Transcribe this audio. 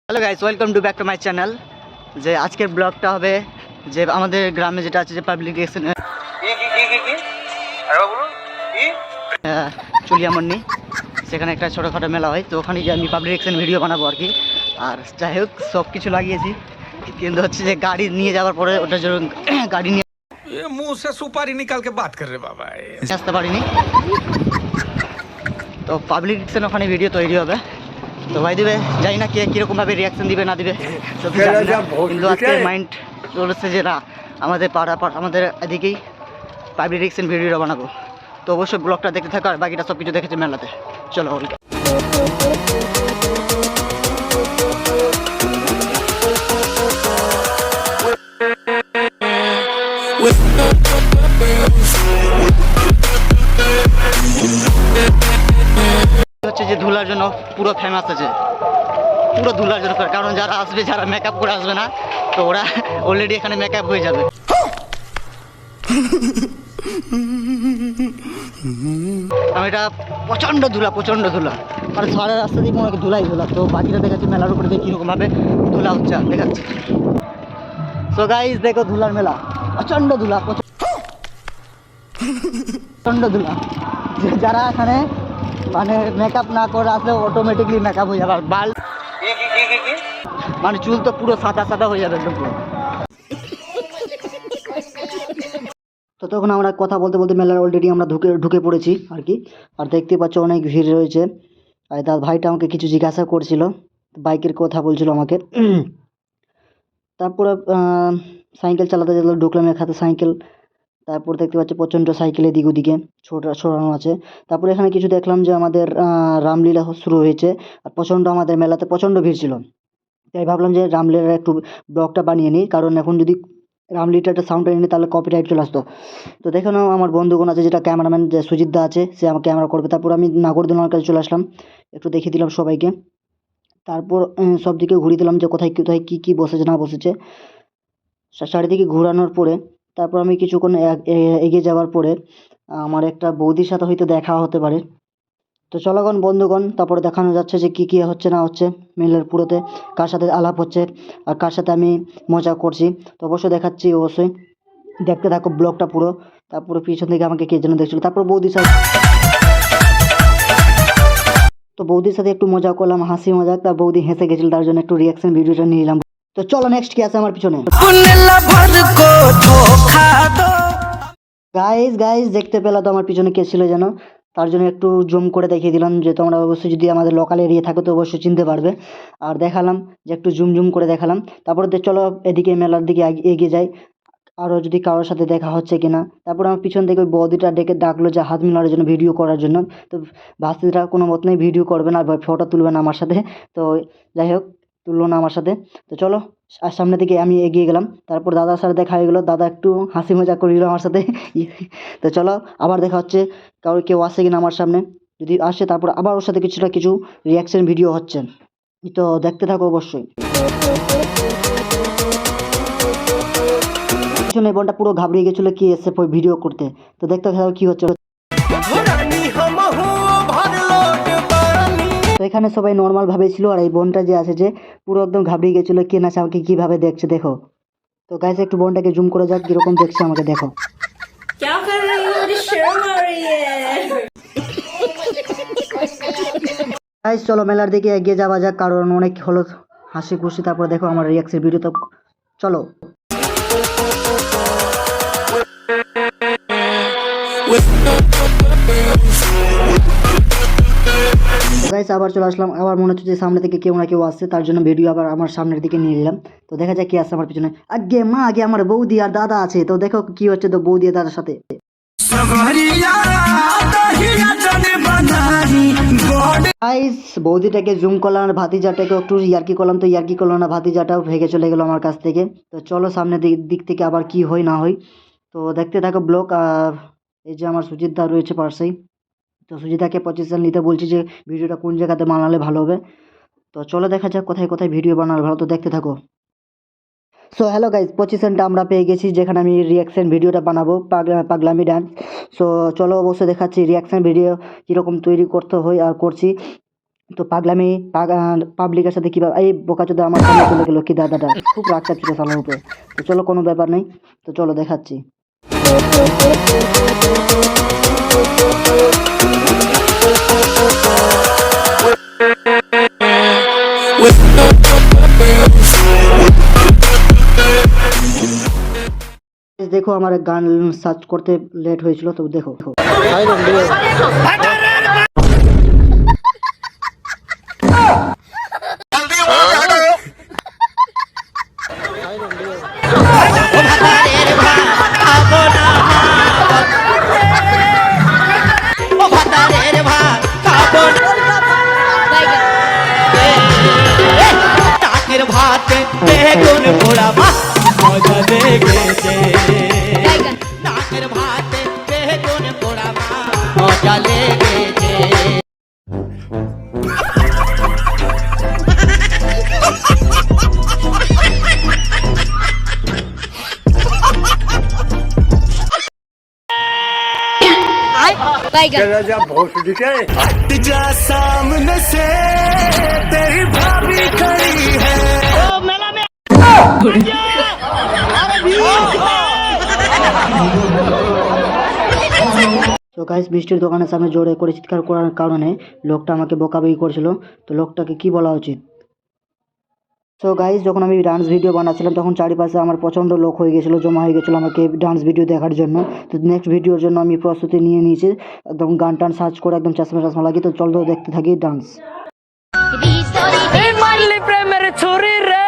Hello guys, welcome to back to my channel. যে আজকের ব্লগটা হবে যে আমাদের গ্রামে যেটা আছে যে পাবলিক রিঅ্যাকশন চুলিয়ামন্নি, সেখানে একটা ছোটোখাটো মেলা হয়, তো ওখানে গিয়ে আমি পাবলিক রিঅ্যাকশন ভিডিও বানাবো আর কি। আর যাই হোক সব কিছু লাগিয়েছি, কিন্তু হচ্ছে যে গাড়ি নিয়ে যাওয়ার পরে ওটার জন্য গাড়ি নিয়ে मुंह से सुपारी निकाल के बात कर रहे बाबा আসতে পারিনি। তো পাবলিক রিঅ্যাকশন ওখানে ভিডিও তৈরি হবে। তো ভাই দিবে, জানি না কে কীরকমভাবে রিয়াকশন দিবে না দিবে, কিন্তু আজকে মাইন্ড চলেছে যে না, আমাদের আমাদের এদিকেই পাবলিক রিঅ্যাকশন ভিডিওটা বানাবো। তো অবশ্যই ব্লগটা দেখতে থাকো, আর বাকিটা সব কিছু দেখেছে মেলাতে। চলো হচ্ছে যে ধুলার জন্য পুরো ফেমাস আছে, পুরো ধুলার জন্য, কারণ যারা আসবে, যারা মেকআপ করে আসবে না, তো ওরা অলরেডি এখানে মেকআপ হয়ে যাবে। আমি এটা প্রচণ্ড ধুলা, মানে সারা রাস্তা দিয়ে মনে হয় ধুলাই ধুলা। তো বাকিটা দেখাচ্ছি মেলার উপরে যে কীরকমভাবে ধুলা হচ্ছে দেখাচ্ছি। সো গাইস দেখো ধুলার মেলা, প্রচণ্ড ধুলা, প্রচণ্ড ধুলা। যারা এখানে মানে মেকআপ না করে আসলে অটোমেটিকলি মেকআপ হয়ে যাবে, আর বাল মানে চুল তো পুরো সাদা হয়ে যাবে একদম পুরো। তো তখন আমরা কথা বলতে বলতে মেলার অলরেডি আমরা ঢুকে পড়েছি আর কি। আর দেখতে পাচ্ছ অনেক ভিড় রয়েছে। আর তার ভাইটা আমাকে কিছু জিজ্ঞাসা করছিল, বাইকের কথা বলছিল আমাকে। তারপরে সাইকেল চালাতে ঢুকলাম এক হাতে সাইকেল। তারপর দেখতে পাচ্ছি প্রচণ্ড সাইকেল এদিক ওদিকে ছড়ানো আছে। তারপরে এখানে কিছু দেখলাম যে আমাদের রামলীলা শুরু হয়েছে, আর আমাদের মেলাতে প্রচণ্ড ভিড় ছিল। তাই ভাবলাম যে রামলীলার একটু ব্লগটা বানিয়ে নিই, কারণ এখন যদি রামলীলাটা একটা সাউন্ড এনে তাহলে কপিরাইট চলে আসতো। তো দেখো না, আমার বন্ধুগণ আছে, যেটা ক্যামেরাম্যান যে সুজিত দা আছে, সে আমার ক্যামেরা করবে। তারপর আমি নাগরদোলনার কাছে চলে আসলাম, একটু দেখিয়ে দিলাম সবাইকে। তারপর সব দিকে ঘুরিয়ে দিলাম যে কোথায় কোথায় কী বসেছে না বসেছে। চারিদিকে ঘোরানোর পরে তারপর আমি কিছুক্ষণ এগিয়ে যাওয়ার পরে আমার একটা বৌদির সাথে হয়তো দেখা হতে পারে। তো চলগণ বন্ধুগণ, তারপরে দেখানো যাচ্ছে যে কী হচ্ছে না হচ্ছে মেলার পুরোতে, কার সাথে আলাপ হচ্ছে আর কার সাথে আমি মজা করছি। তো অবশ্যই দেখাচ্ছি, অবশ্যই দেখতে থাকো ব্লগটা পুরো। তারপরে পিছন থেকে আমাকে কে যেন দেখছিল। তারপর বৌদির সাথে একটু মজা করলাম, হাসি মজাক। তার বৌদি হেসে গেছিল, তার জন্য একটু রিয়াকশন ভিডিওটা নিয়ে নিলাম। তো চলো নেক্সট কি আছে আমার পিছনে। গাইজ দেখতে পেলা তো আমার পিছনে কে ছিল যেন, তার জন্য একটু জুম করে দেখিয়ে দিলাম, যে তোমরা অবশ্যই যদি আমাদের লোকাল এরিয়া থাকো তো অবশ্যই চিনতে পারবে। আর দেখালাম যে একটু জুম করে দেখালাম। তারপরে চলো এদিকে মেলার দিকে এগিয়ে যাই, আরও যদি কারোর সাথে দেখা হচ্ছে কিনা। তারপর আমার পিছন থেকে ওই বৌদিটা ডাকলো যে হাত মিলানোর জন্য, ভিডিও করার জন্য। তো ভাস্তিটা কোনো মত নেই, ভিডিও করবে না, ফটো তুলবে না আমার সাথে। তো যাই হোক, তুললো না আমার সাথে। তো চলো আর সামনের দিকে আমি এগিয়ে গেলাম। তারপর দাদার সাথে দেখা হয়ে গেলো, দাদা একটু হাসি মজা করিল আমার সাথে। তো চলো আবার দেখা হচ্ছে, কেউ আসে কিনা আমার সামনে। যদি আসে তারপর আবার ওর সাথে কিছু রিয়াকশন ভিডিও হচ্ছে, তো দেখতে থাকো অবশ্যই। পিছনে বোনটা পুরো ঘাবড়িয়ে গেছিলো কি এসে ভিডিও করতে। তো দেখতে থাকো কি হচ্ছে। তো এখানে সবাই নর্মাল ভাবে ছিল, আর এই বোনটা যে আছে যে পুরো একদম ঘাবড়িয়ে গেছিলো, কে না আমাকে কিভাবে দেখছে দেখো। তো গাইস একটু বোনটাকে জুম করে যাক, কিরকম দেখছে আমাকে দেখো। গাইস চলো মেলার দিকে এগিয়ে যাওয়া যাক, কারণ অনেক হলো হাসি খুশি। তারপর দেখো আমার রিয়াকশন ভিডিও। তো চলো গাইস আবার চলে আসলাম। আবার মনে হচ্ছে যে সামনে থেকে কেউ না কেউ আসছে, তার জন্য ভিডিও আবার আমার সামনের দিকে নিয়ে নিলাম। তো দেখা যাক কি আসছে আমার পিছনে। আগে আমার বৌদি আর দাদা আছে, তো দেখো কি হচ্ছে তো বৌদি আর দাদার সাথে। গাইস বৌদিটাকে জুম করলাম, আর ভাতিজাটাকে একটু ইয়ার্কি করলাম, তো ইয়ার্কি করলো না, ভাতিজাটাও ভেগে চলে গেলো আমার কাছ থেকে। তো চলো সামনের দিক থেকে আবার কি হয় না হয়, তো দেখতে থাকো ব্লগ। এই যে আমার সুজিত দা রয়েছে পাশেই। তো সুজিতাকে পজিশন নিতে বলছি যে ভিডিওটা কোন জায়গাতে বানালে ভালো হবে। তো চলো দেখা যাক কোথায় কোথায় ভিডিও বানালে ভালো, তো দেখতে থাকো। সো হ্যালো গাইজ, পজিশনটা আমরা পেয়ে গেছি যেখানে আমি রিয়াকশন ভিডিওটা বানাবো পাগলামি ডান্স। সো চলো অবশ্যই দেখাচ্ছি রিয়াকশন ভিডিও কীরকম তৈরি করতে হয় আর করছি। তো পাগলামি পাবলিকের সাথে কীভাবে এই বোকাচোদা আমার সামনে চলে গেলো কি দাদাটা, খুব রাগ চাপছিল সালার উপরে। তো চলো কোনো ব্যাপার নেই, তো চলো দেখাচ্ছি। দেখো আমার গান সার্চ করতে লেট হয়েছিল, তো দেখো। ভাতে বেগুন পোড়া মজা লেগেছে, নাকের ভাতে বেগুন পোড়া মজা লেগেছে। जा सामने से तेरी भाभी खड़ी है। তো গাইস, মিষ্টির দোকানের সামনে জোরে করে চিৎকার করার কারণে লোকটা আমাকে বকাবকি করছিল। তো লোকটাকে কি বলা উচিত? তো গাইস, যখন আমি ডান্স ভিডিও বানাচ্ছিলাম তখন চারিপাশে আমার প্রচণ্ড লোক হয়ে গেছিলো, জমা হয়ে গেছিলো আমাকে ডান্স ভিডিও দেখার জন্য। তো নেক্সট ভিডিওর জন্য আমি প্রস্তুতি নিয়ে নিয়েছি, একদম গান টান সার্চ করে একদম চশমা টশমা লাগিয়ে। তো চলো দেখতে থাকি ডান্স। প্রেমের ছুরি রে